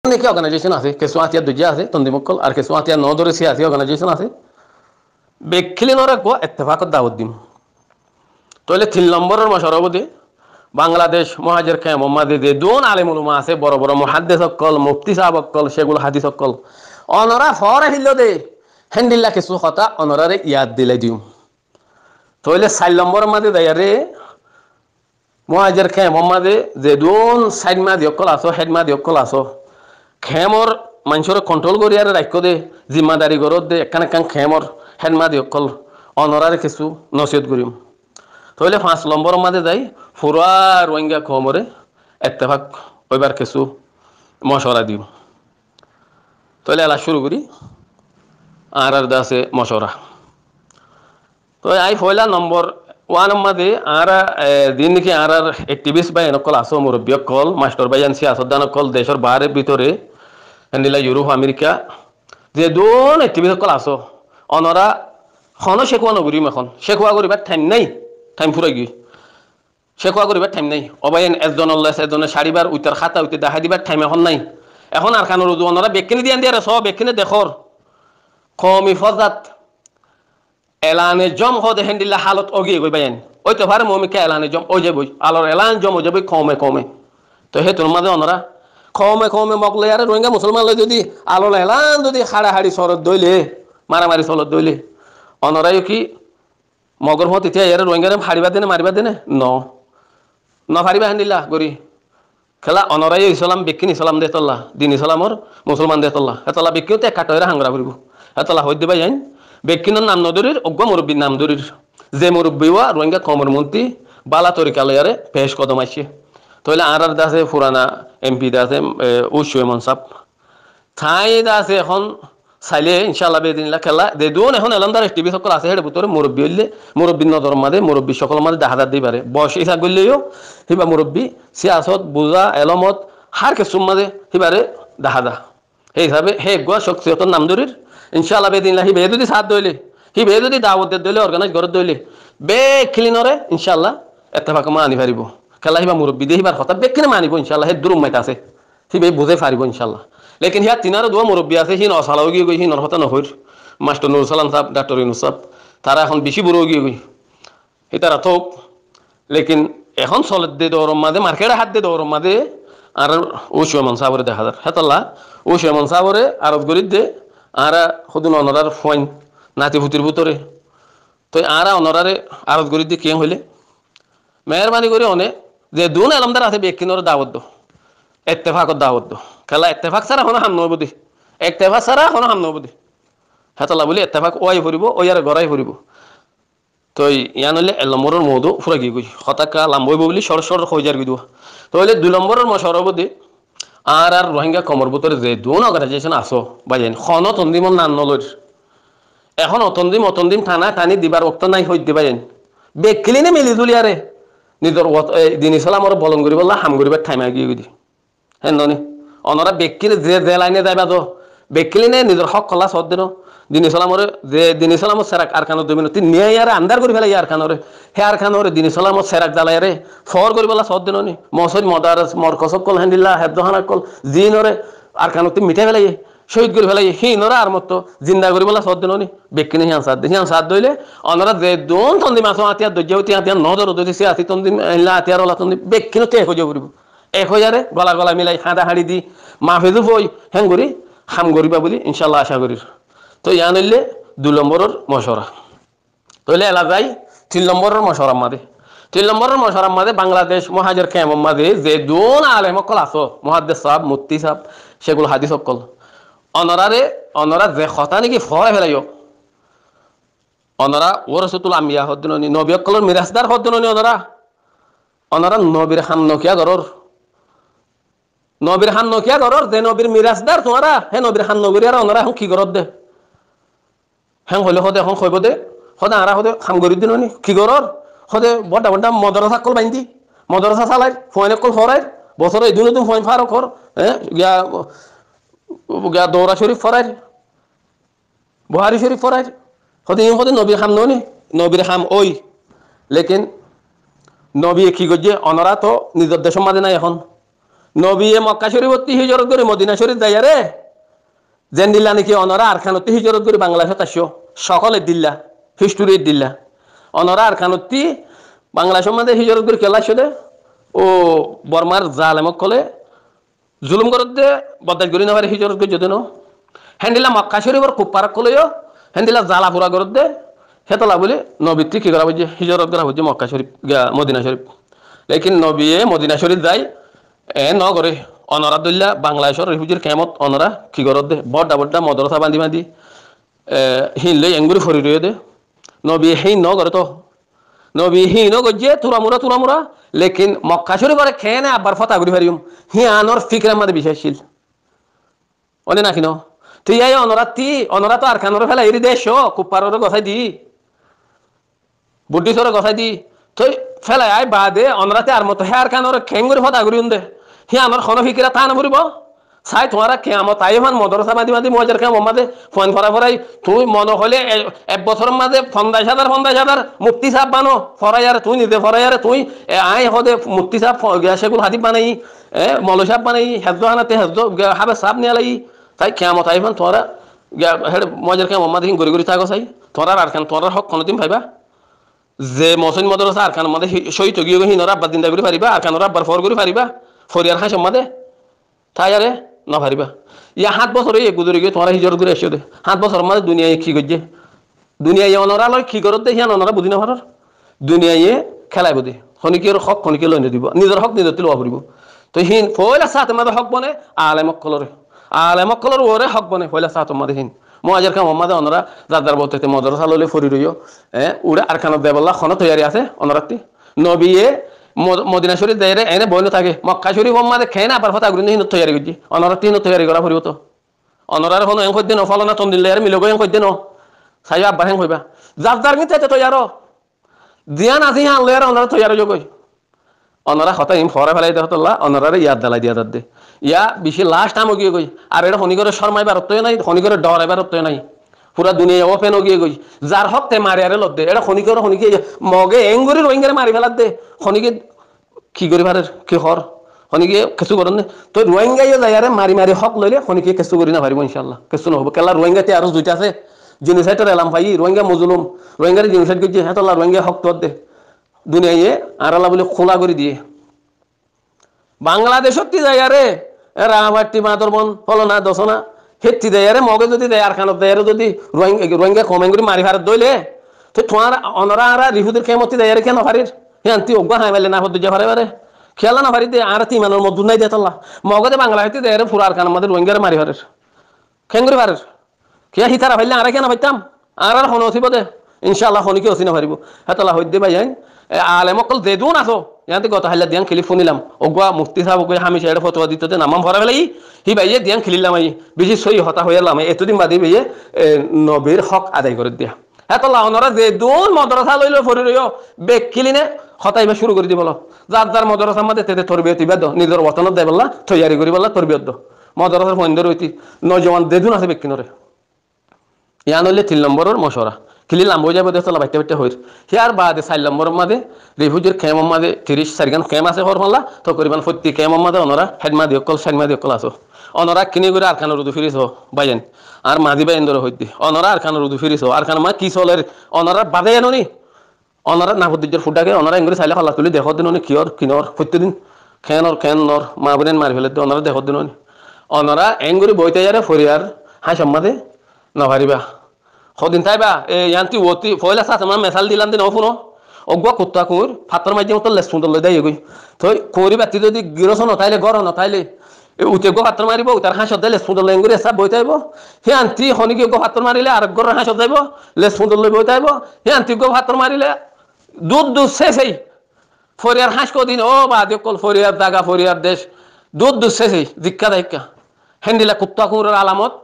অনেকে অর্গানাইজেশন আছে কিছু আতিয়া দুজিয়া আছে তন্দিমকল আর কিছু আতিয়া নদরে সি আছে অর্গানাইজেশন আছে বেখিলি নরে গো ইত্তেফাকত দাওয়াত দিম তাহলে 3 নম্বরের মশারবদি বাংলাদেশ মহাজের কে মোহাম্মদে যে দুন আলেম উলামা আছে বড় বড় মুহাদ্দিস অকল মুফতি সাহেব অকল সেগুলো হাদিস অকল অনরা ফর হিল দে হেন্ডিল্লা কিছু কথা অনরারে ইয়াদ দিলে দিও তাহলে 4 নম্বরের মধ্যে দায়ারে মহাজের কে মোহাম্মদে যে দুন সাইড মা দিয়কল আসো হেড মা দিয়কল আসো খেমর মানুষের কন্ট্রোল করি আর রাখ্য দে জিম্মাদারি গরত দে এখান এখান খেমর হেড মা দিয়কল অনরারে কিছু নসিহত করিম তাহলে 5 নম্বরের মধ্যে যাই ফুরা রোহিঙ্গা কমরে ইত্তেফাক ওইবার কিছু মশওয়ারা দিও তাহলে এলা শুরু করি আর দাসে মশওয়ারা তো আই পয়লা নম্বর 1 মধ্যে আর দিন কি আর অ্যাক্টিভিস্ট বাই নকল আসো মুরব্বী কল মাস্টার ভাইয়ান সিয়াসতদান কল দেশের বাইরে ভিতরে এন্ডিলা ইউরোপ আমেরিকা যে দুন অ্যাক্টিভিস্ট কল আসো অনরা হনো শেখুয়া নগরীম এখন শেখুয়া করিবার টাইম নাই টাইম ফুরাই গই শেখুয়া করিবার টাইম নাই অবায়ন একজনের সারিবার উইতার খাতা উইতে দেখা দিবার টাইম এখন নাই এখন আর খানোর অনরা বেকিনি দিয়ে দিয়ে সব বেকিনে দেখর কমি ফজাত এলানে জম হদে হেন্ডিল্লা হালত অগিয়ে গই বাইন ওই তো ভারে মমিকে এলানে জম ও যাবই আলোর এলান জম ও যাবই কমে কমে তো হে তোর মাঝে অনরা কমে কমে মকলে আর রোহিঙ্গা মুসলমান লই যদি আলোর এলান যদি হাড়াহাড়ি সরত দইলে মারামারি চলত দইলে অনরাই কি মগর হত ইতিয়া ইয়ারে রোহিঙ্গারে হারিবা দেনে মারিবা দেনে ন ফারিবা হেন্ডিল্লা গরি খেলা অনরাই ইসলাম বেকিন ইসলাম দে তল্লা দিন ইসলামর মুসলমান দে তল্লা হেতলা বেকিনতে কাটয়রা হাঙ্গরা করিব হেতলা হই দিবা যাইন বেকিনের নাম নদরির অজ্ঞ মুরব্বীর নাম দরির যে মুরব্বীওয়া রোহিঙ্গা কমর মন্ত্রী বালা তরিকালয়ারে পেশ কদম আসছে তাহলে আর দাসে পুরানা এমপি দাসে উসুয়ে মনসাব ঠাই দাসে এখন চাইলে ইনশাল্লাহ বেদিনলা খেলা যে দুন এখন এলমদার টিভি সকল আছে হেঁটে ভিতরে মুরব্বী হইলে মুরব্বীর নজর মাঝে মুরব্বী সকল মাঝে দেখা দি পারে বয়স ইসা করলেও সিবা মুরব্বী সিয়াসত বুজা এলমত হার কিছুর মাঝে সিবারে দেখা দা সেই হিসাবে হে গোয়া শক্তিয়তর নাম দরির ইনশাআল্লাহ বেদিনলা হি বে যদি সাথ দইলে হি বে যদি দাওয়াত দইলে অর্গানাইজ করে দইলে বে ক্লিনরে ইনশাআল্লাহ ইত্তেফাক মানি পারিব খেলা হিবা মুরব্বী দেহিবার কথা বেকিনে মানিব ইনশাআল্লাহ হে দুরুম মাইতা আছে হি বে বুঝে পারিব ইনশাআল্লাহ লেকিন হিয়া তিনারও দোয়া মুরব্বী আছে হি নসালাও গিয়ে গই হি নরহতা নহর মাস্টার নুরুল সালাম সাহেব ডাক্তার ইউনুস সাহেব তারা এখন বেশি বুড়ো গিয়ে গই হি তারা তো লেকিন এখন চলত দে দৌড়র মাঝে মার্কেটে হাত দে দৌড়র মাঝে আর ও সুয়মন সাহেবরে দেখা যার হেতাল্লা ও সুয়মন সাহেবরে আরত গরিত দে আর সদুন অনরার ফোন নাতি ফুটির ভিতরে তো আর অনরারে আরত গরিত দিয়ে কেন হইলে মেহরবানি করে অনে যে দুন এলমদার আছে বেকিনর দাওয়াত দো ইত্তেফাকত দাওয়াত দো খেলা ইত্তেফাক ছাড়া হনো হাম নবদি ইত্তেফাক ছাড়া হনো হাম নবদি হেতাল্লা বলি ইত্তেফাক ওয়াই ফুরিব ওই আর গড়াই ফুরিব তো ইয়ান হলে 1 নম্বরের মৌদু ফুরা গিয়ে গই হতাকা লাম্বইব বলি সর সর হয়ে যার গিয়ে তো হলে 2 নম্বরের মশারবদি আর রোহিঙ্গা কমর ভিতরে যে দুন অর্গানাইজেশন আসো বাইন খন তন্দিমন নান নলর এখন অতন্দিম টানা টানি দিবার অক্ত নাই হইতে বাইন বেকিলিনে মিলি দুলিয়ারে নিজের দিন ইসলামর বলন করি বললা হাম করিবার ঠাইমা গিয়ে গদি হ্যাঁ ননি অনরা বেকিলে যে লাইনে যাইবা তো বেকিলিনে নিজের হক কলা সদ দিন দিন ইসলামরে যে দিন ইসলামর সেরাক আর খানোর 2 মিনিট নিয়ে ইয়ারে আন্দার করে ফেলাই আর খানোরে হে আর খানোরে দিন ইসলামর সেরাক জ্বালাইরে ফর করি বলা সদ দিন নি মসজিদ মদারস মরকসব কল হ্যান্ডিল্লা হেফজহানা কল জিনরে আর খানোতে মিঠে ফেলাই শহীদ করে ফেলাই হিনরা আর মতো জিন্দা করি বলা সদ দিন নি বেকিনে হিয়ান সাদ দইলে অনরা যে দোন তন্দি মাছ আতিয়া দজ্জাউতি আতিয়া নজর দইতে সে আতি তন্দি ইল্লা আতিয়ার ওলা তন্দি বেকিনে তে হয়ে যাবো 1000 গলা মিলাই হাঁদা হাঁড়ি দি মাফেজু বই হ্যাং করি হাম করিবা বলি ইনশাল্লাহ আশা করি তো ইয়ান হইলে 2 নম্বরের মশওয়ারা তাহলে এলা যাই 3 নম্বরের মশওয়ারা মাদে 3 নম্বরের মশওয়ারা মাদে বাংলাদেশ মহাজের কেমন মাদে যে দুন আলেম কল আসো মুহাদ্দিস সাহেব মুফতি সাহেব সেগুলো হাদিস কল অনরা যে কথা নাকি ফরে ফেলাইও অনরা ওরসতুল আম্বিয়া হদ্দিননি নবী কলর মিরাসদার হদ্দিননি অনরা নবীর খান নকিয়া গরর যে নবীর মিরাসদার তোমারা হে নবীর খান নগরী আর অনরা এখন কি গরত দে হ্যাঁ হলে হদে এখন কইব দে হদে আরা হদে খাম গরি দিন নি কি গরর হদে বড় মদরসা কল বাইন্দি মদরসা চালাই ফোনে কল ফরাই বছরে এই দিনও তুমি ফোন ফারো কর হ্যাঁ গিয়া দৌরা শরীফ ফরাই বুহারি শরীফ ফরাই হদে নবীর খাম নি নবীর খাম ওই লেকিন নবী কি গজে অনরা তো নিজের দেশের মাঝে নাই এখন নবীয়ে মক্কা শরীফতি হিজরত করে মদিনা শরীফ যাইয়ারে যেন দিল্লা নাকি অনরা আরখানতি হিজরত করে বাংলাদেশত আসিও সকলে দিল্লা হিস্টোরি দিল্লা অনরা আরখানতি বাংলাদেশের মধ্যে হিজরত করে কেলা আসে ও বর্মার জালেমক কলে জুলুম করত দে বদাল করি না পারে হিজরত করে যদি হ্যান্ডিলা মক্কা শরীফর কুপ্পার কলেও হ্যান্ডিলা জালা পুরা করত দে হেতলা বলে নবীত্রি কি করা হচ্ছে হিজরত করা হচ্ছে মক্কা শরীফ মদিনা শরীফ লেকিন নবীয়ে মদিনা শরীফ যাই ন করে অনরা দল্লা বাংলাদেশের রিফিউজির কেমত অনরা কি করত দে বড্ডা বড্ডা মদরসা বান্ধি বান্ধি হিনলে এঙ্গুরি ফরি রয়ে দে নবী হিন ন করে তো নবী হিন গজ্জে তুরামুরা লেকিন মক্কা শরীফ করে খেয়ে না আবার ফতা ঘুরি পারিম হি আনর ফিক্রের মধ্যে বিশ্বাসশীল অনে নাকি ন তুই আই অনরা তো আর খানোর ফেলা এরি দেশ কুপ্পারর গছাই দি বুদ্ধিসর গছাই দি তুই ফেলাই আই বাদে অনরাতে আর মতো হে আর খানোর খেঙ্গুরি ফতা ঘুরি দে হি আমার খন ফিকিরা তা না ফুরিব চাই তোমার কেমত তাই মান মদরসা মাদি মাদি মজার কেম মাদে ফোন ফরাই তুই মন হলে এক বছরের মাঝে 50,000 মুক্তি সাপ বানো ফরাইয়ারে তুই নিজে ফরাইয়ারে তুই আই হদে মুক্তি সাপ সেগুলো হাতি বানাই মলো সাপ বানাই হেদ্দ হানাতে হেদ্দ হাবে সাপ নিয়ে লাই তাই কেমত তাই মান তোরা মজার কেম মাদে হিং গড়ি থাকো চাই তোরার আর খান তোরার হক কোনোদিন পাইবা যে মসজিদ মদরসা আর খান মাদে সহিত গিয়ে হিনরা আব্বার দিনদা করে পারিবা আর খানোর আব্বার ফর করে পারিবা ফরিয়ার হাস মাদে তাই আরে না পারিবা ইয়া 7 বছর এই গুজরে গিয়ে তোমরা হিজরত করে এসে দে 7 বছর মাঝে দুনিয়ায় কি করছে দুনিয়ায় অনরা লয় কি করতে হিয়ান অনরা বুঝি না পারার দুনিয়ায় খেলাই বুঝি খনিকের হক খনিকে লইনে দিব নিজের হক নিজের তুলবা পড়িব তো হিন ফয়লা সাথে মাঝে হক বনে আলেমকলর ওরে হক বনে ফয়লা সাথে মাঝে হিন মহাজের কাম মাঝে অনরা যাদার বলতে মদরসা লইলে ফরি রইও উড়ে আর খানো দেবল্লা খন তৈরি আছে অনরাতি নবীয়ে মদিনা শরীফ দেয় এনে বইলে থাকে মক্কা শরীফ মাঝে খেয়ে না আবার ফতা ঘুরি হিন তৈরি করছি অনরা তিন তৈরি করা ফুরিব তো অনরার হন এং দিন ফলনা তন দিলে মিলগ এং দিন চাই আব্বার হেং হইবা যার নিতে তৈয়ার দিয়ান আজি আনলে আর অনরা তৈয়ার যোগ অনরা হতা ইম ফরে ফেলাই দেহতল্লা অনরারে ইয়াদ দালাই দিয়া দে ইয়া বেশি লাস্ট টাইম গিয়ে গই আর এটা শনি করে শর্মাইবার অর্থ নাই শনি করে ডরাইবার অর্থ নাই পুরা দুনিয়া ওপেন গিয়ে গই যার হক তে মারি আরে লদ দে এটা শনিকে মগে এঙ্গুরি রোহিঙ্গারে মারি ফেলার দে শনিকে কি করি পারে কি হর শনিকে কেঁচু করেন তো রোহিঙ্গাইও যায় আরে মারি হক লইলে শনিকে কেঁচু করি না পারিব ইনশাল্লাহ কেঁচু নহব কেলা রোহিঙ্গাতে আরো দুইটা আছে জিনিসাইটর এলাম ভাই রোহিঙ্গা মজলুম রোহিঙ্গার জিনিসাইট করছে হ্যাঁ তোলা রোহিঙ্গা হক তোর দে দুনিয়ায় আর আল্লাহ বলে খোলা করে দিয়ে বাংলাদেশত কি যায় আরে রামাটি মাদরবন ফলনা দশনা হেতি দেয় আরে মগে যদি দেয় আর খানত দেয় যদি রোহিঙ্গা কমেন করে মারি ভারত দইলে তো তোমার অনরা আর রিহুদের কেমতি দেয় আরে কেন পারির হ্যাঁ তুই অজ্ঞা হাই মেলে না হতে যা পারে পারে খেলা না পারি দে আর তিমানোর মধ্যে নাই দেতল্লা মগদে বাংলা হইতে দেয় আরে পুরা আর খান আমাদের রোহিঙ্গারে মারি ভারের খেঙ্গুরি ভারের কে হিতারা ভাইলে আর কেন পাইতাম আর হন অথিব দে ইনশাআল্লাহ হনিকে অসি না পারিব হেতলা হইতে ভাই আলেমকল দে দুন আছো ইয়াতে গত হাইলা দিয়ান খেলি ফোনিলাম অগুয়া মুক্তি সাহেব ওকে আমি সেটা ফতোয়া দিতে দে নামাম ভরা ফেলাই হি ভাইয়ে দিয়ান খেলিলাম আই বেশি সই হতা হইলাম এতদিন বাদে ভাইয়ে নবীর হক আদায় করে দিয়া হেতলা অনরা দে দুন মদরসা লইলো ফরি রইও বেক কিলিনে হতাইবা শুরু করে দিবল যার মদরসা মধ্যে তেতে তরবিয়ত ইবাদ নিজের ওয়াতনত দেয় বললা তৈয়ারি করি বললা তরবিয়ত মদরসার ফন্দের হইতি নজওয়ান দেদুন আছে বেকিনরে ইয়ান হইলে 3 নম্বরের মশরা খিলি লাম্বো যাবে দেখলা বাইতে বাইতে হইর হিয়ার বাদে 4 নম্বরের মাঝে রিফিউজির ক্যাম্প মাঝে 30-40 গান ক্যাম্প আছে হর মাল্লা তো করিবান প্রতি ক্যাম্প মাঝে অনরা হেডমা দিকল সাইমা দিকল আছো অনরা কিনি করে আর খানের রুদু ফিরিছো বাইন আর মাঝি বাইন ধরে হইতি অনরা আর খানের রুদু ফিরিছো আর খান মা কি চলের অনরা বাদে এননি অনরা নাফুদ্দিজের ফুডাকে অনরা ইংরে চাইলে খালা তুলি দেখো দিন কিয়র কিনর প্রতিদিন খেনর মা বোনের মারি ফেলে অনরা দেখো দিন অনরা এঙ্গুরি বইতে যারে ফরিয়ার হাই সম্মাদে নভারিবা সদিন তাইবা ইয়ান্তি ওতি ফয়লা সাথে আমার মেসাল দিলাম দিন অফুনো অগুয়া কুত্তা কুর ফাতর মাঝে মতো লেস সুন্দর লই দেয় গই তো করি বাতি যদি গিরস নথাইলে গর নথাইলে উঠে গো ফাতর মারিব তার হাঁস দেয় লেস সুন্দর লেঙ্গুরি সব বইতে আইব হে আন্তি হনিকে গো ফাতর মারিলে আর গর হাঁস যাইব লেস সুন্দর লই বইতে আইব হে আন্তি গো ফাতর মারিলে দুধ শেষেই ফরিয়ার হাঁস কদিন ও বা দেখল ফরিয়ার দাগা ফরিয়ার দেশ দুধ শেষেই দিক্কা দাইক্কা হেন্দিলা কুত্তা কুরের আলামত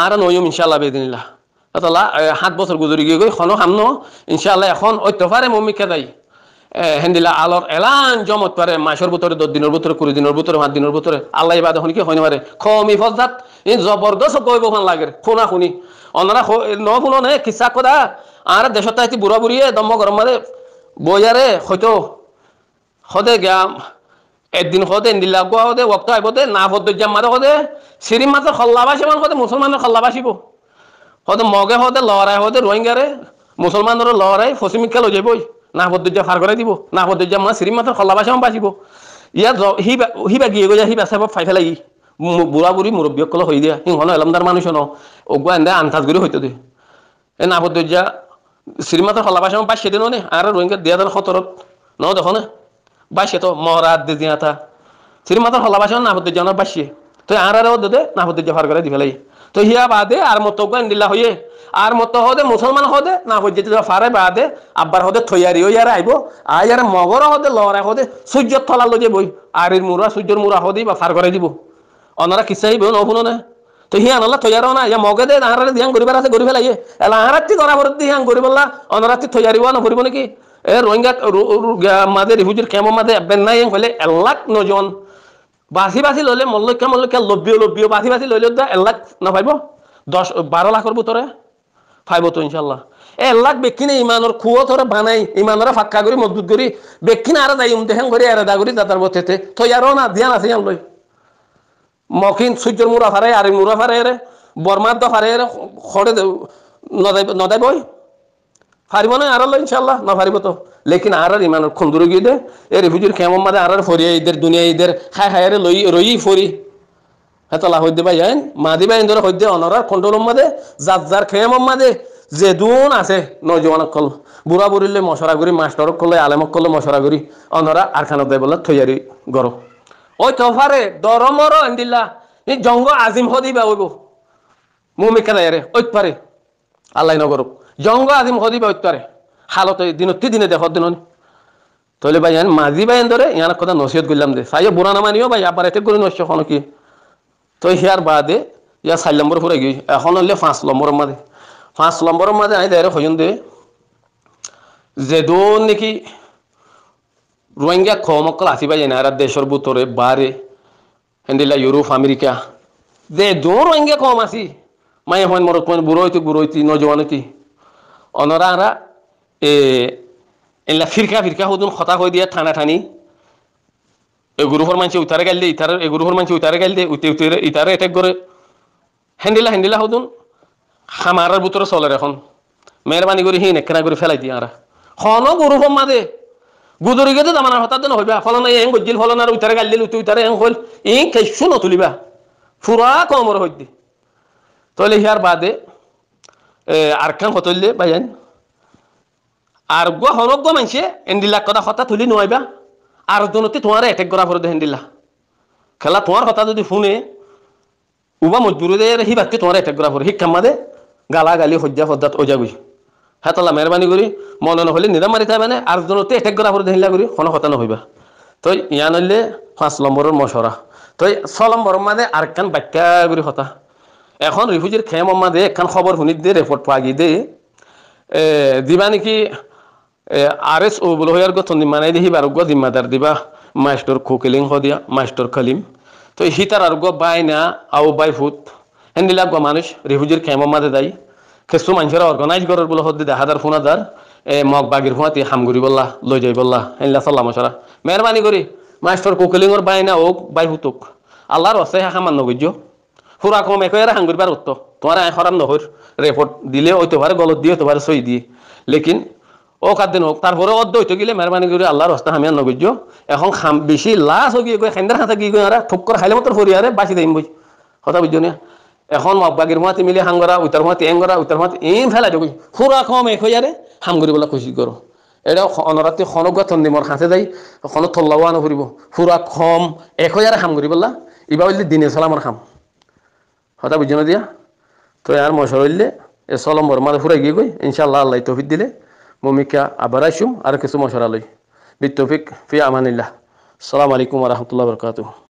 আর নয়ম ইনশাআল্লাহ বেদিনিল্লাহ তাহলে 7 বছর গুজরি গিয়ে গই খনো হামনো ইনশাআল্লাহ এখন ঐত্যফারে মমিকা দেয় হেন্দিলা আলোর এলান জমত পারে মাসের ভিতরে 10 দিনের ভিতরে 20 দিনের ভিতরে 5 দিনের ভিতরে আল্লাহ ইবাদত হনি কি হইনে পারে খমি ফজাত ইন জবরদস্ত কইব কোন লাগে খুনা খুনি অনরা ন শুনো নে কিসা কদা আর দেশত আইতি বুড়া বুড়িয়ে দম গরম মারে বইয়ারে হয়তো হদে গিয়া একদিন হদে ইন্দিল্লা গোয়া হদে ওক্ত আইব দে না হদ জাম্মাদে হদে সিরিম মাত্র খল্লাবাসী মান হদে মুসলমানের খল্লাবাসিব হদে মগে হদে লড়াই হদে রোহিঙ্গারে মুসলমানের লড়াই ফসিমিকা লই যাবই না হদ্দুজ্জা ফার করে দিব না হদ্দুজ্জা মা সিরিম মাত্র খল্লাবাসী মান বাঁচিব ইয়া হিবা গিয়ে গিয়া হিবা সাহেব ফাই ফেলাই বুড়া বুড়ি মুরব্বী কল হই দিয়া সিংহন এলমদার মানুষ ন ওগুয়া এনে আন্তাজ করে হইতো দে এ না হদ্দুজ্জা সিরিম মাত্র খল্লাবাসী মান পাইছে দিন নে আর রোহিঙ্গা 2017 ন দেখো না বাইশে তো মহরাত দে দিয়া তা সিরিম মাত্র খল্লাবাসী মান না হদ্দুজ্জা না বাইশে তো আর দে না হদ্দুজ্জা ফার করে দি ফেলাই তো হিয়া বাদে আর মতো দিল্লা হইয়ে আর মতো হদে মুসলমান হদে না হইতে ফারে বাদে আব্বার হদে থইয়ারি ইয়ারে আইব আয়ারে মগর হদে লড়াই হদে সূর্যর থলা লজে বই আরির মুরা সূর্যর মুরা হদি বা ফার করে দিব অনারা কিসা হইব নহুন না তো হিয়া নলা থইয়ারো না ইয়া মগে দে আহারে দিয়াং গরিবার আছে গরিবে লাগে এলা আহারাতি করা ভর দিয়াং গরিবল্লা অনারাতি থইয়ারিবা না ভরিব নাকি এ রোহিঙ্গা মাদে রিফিউজির ক্যাম্প মাদে আবেন নাই হইলে 1 লাখ নজন বাসি বাসি লইলে মল্লক্কা লব্বিও বাসি বাসি লইলে 1 লাখ না পাইব 10-12 লাখের ভিতরে পাইব তো ইনশাল্লাহ 1 লাখ বেকিনে ইমানের খুয়া ধরে বানাই ইমানরা ফাক্কা করি মজবুত করি বেকিনে আর যাই দেখেন করে আর দা করি দাতার বতেতে তো ইয়ারও না ধ্যান আছে ইয়ান লই মকিন সূর্যর মুরা ফারে আর মুরা ফারে রে বর্মার দা ফারে রে খড়ে নদাই বই পারিব না আর লই ইনশাল্লাহ না পারিব তো লেকিন আর ইমানের খুন্দুরে গিয়ে দে এ রিফিউজির ক্যাম্প মাদে আর ফরিয়া ঈদের দুনিয়া ঈদের খাই খাইরে লই রই ফরি হেতলা হইতে ভাই জানেন মাদি ভাই ধরে হইতে অনরার কন্ট্রোল মাদে যার খেয়ে মাদে যে দুন আছে নজওয়ানক কল বুড়া বুড়িলে মশরা করি মাস্টার কলে আলেমক কলে মশরা করি অনরা আর খানত দেয় বলে থইয়ারি গর ওই তোফারে দরমর এন্দিল্লা এই জঙ্গ আজিম হদিবা হইব মুমিকা দেয়ারে ওই পারে আল্লাহ নগরক জঙ্গ আজিম হদিবা ওই পারে হালত দিনতি দিনে দেখো দিন তলে ভাই জানেন মাঝি ভাই ধরে ইয়ার কথা নসিহত করলাম দে সাইয়ে বুড়া নামানিও ভাই আবার এতে করে নষ্ট কোনো কি তো হিয়ার বাদে ইয়া 4 নম্বর ফুরে গই এখন হলে 5 নম্বরের মাঝে 5 নম্বরের মাঝে আই দেয় হইন দে যে দোন নাকি রোহিঙ্গা খমকল আসিবা যায় না আর দেশের ভিতরে বারে হেন্দিলা ইউরোপ আমেরিকা যে দোন রোহিঙ্গা কম আসি মাই হন মর কোন বুড়োইতি নজওয়ানতি অনরা এলা ফিরকা হদুন কথা কই দিয়া ঠানা ঠানি এ গ্রুপের মানুষ উতারে গাইল দে ইতারে এ গ্রুপের মানুষ উতারে গাইল দে উতে ইতারে অ্যাটাক করে হেন্দিলা হদুন খামারের ভিতরে চলে এখন মেহরবানি করে হি নেকনা করে ফেলাই দিয়ে আর খন গ্রুপের মাঝে গুদরি গেতে আমার হঠাৎ দিন হইবা ফলন এং গজ্জিল ফলন আর উতারে গাইল দিল উতারে এং হল এই কেসু নতুলিবা ফুরা কমর হইদি তাহলে হিয়ার বাদে আর কান হতইলে ভাইজান আর গো হনক মানছে এন্দিলা কথা হঠাৎ তুলি নইবা আর জনতে তোমার অ্যাটাক করা পড়ে দেন দিলা খেলা তোমার কথা যদি শুনে উবা মজবুরি দে হি বাকি তোমার অ্যাটাক করা পড়ে শিক্ষা মাদে গালা গালি হজ্জা ফদ্দাত ওজা গুই হেতলা মেহরবানি করি মন নহলে নিদাম মারি তাই মানে আর জনতে অ্যাটাক করা পড়ে দেহিলা করি কোনো কথা নহইবা তো ইয়া নইলে 5 নম্বরের মশরা তো 6 নম্বরের মাঝে আর কান বাক্যা করি কথা এখন রিফিউজির খেম মাঝে একখান খবর শুনি দে রিপোর্ট পাগি দে দিবা নাকি আরএস ও বলে হইয়ার গত মানাই দেখি বারোগ্য জিম্মাদার দিবা মাস্টার কোকেলিং হদিয়া মাস্টার খালিম তো হিতার আরোগ্য বাই না আও বাই ফুট হেন্দিলা গো মানুষ রিফিউজির খেমর মাঝে যাই কিছু মানুষেরা অর্গানাইজ করার বলে হদি 10,000 ফোনাদার মগ বাগির ফুয়াতি হামগুড়ি বললা লই যাই বললা হেনলা সাল্লাম মশরা মেহরবানি করি মাস্টার কোকেলিংর বাই না ও বাই ফুতুক আল্লাহর ওয়াস্তে হামান নগজ্য ফুরা কম একয়ারে হাঙ্গুরবার উত্ত তোমার আয় হরাম নহর রিপোর্ট দিলে ওই তো গলত দিয়ে তো সই দিয়ে লেকিন ও কাদিন হোক তারপরে অর্ধ হইতে গেলে মেহরবানি করে আল্লাহর রাস্তা আমি আর নগজ্য এখন বেশি লাশ হয়ে গিয়ে খেন্দার হাতে গিয়ে আর ঠুক্কর খাইলে মতো ফরিয়ারে বাঁচি দিম বই কথা বুঝছো না এখন মগবাগির মাতি মিলে হাঙ্গরা উত্তর মাতি এঙ্গরা উত্তর মাতি এম ফেলাই দেবো ফুরা কম এক হইয়ারে হামগুড়ি বলা খুশি করো এটা অনরাতে খনক থন্দিমর হাতে যাই খনক থল্লাও আনো ফুরিব ফুরা কম এক হইয়ারে হামগুড়ি বললা ইবা বললে দিনে সালামর খাম কথা বুঝছো না দিয়া তো আর মশর হইলে এ সলম্বর মাঝে ফুরাই গিয়ে গই ইনশাআল্লাহ আল্লাহ তৌফিক দিলে মমিকা আবার আসুম আর কিছু মশরা লই বিত্তফিক ফি আমানিল্লাহ আসসালামু আলাইকুম ওয়া রাহমাতুল্লাহি ওয়া বারাকাতুহু।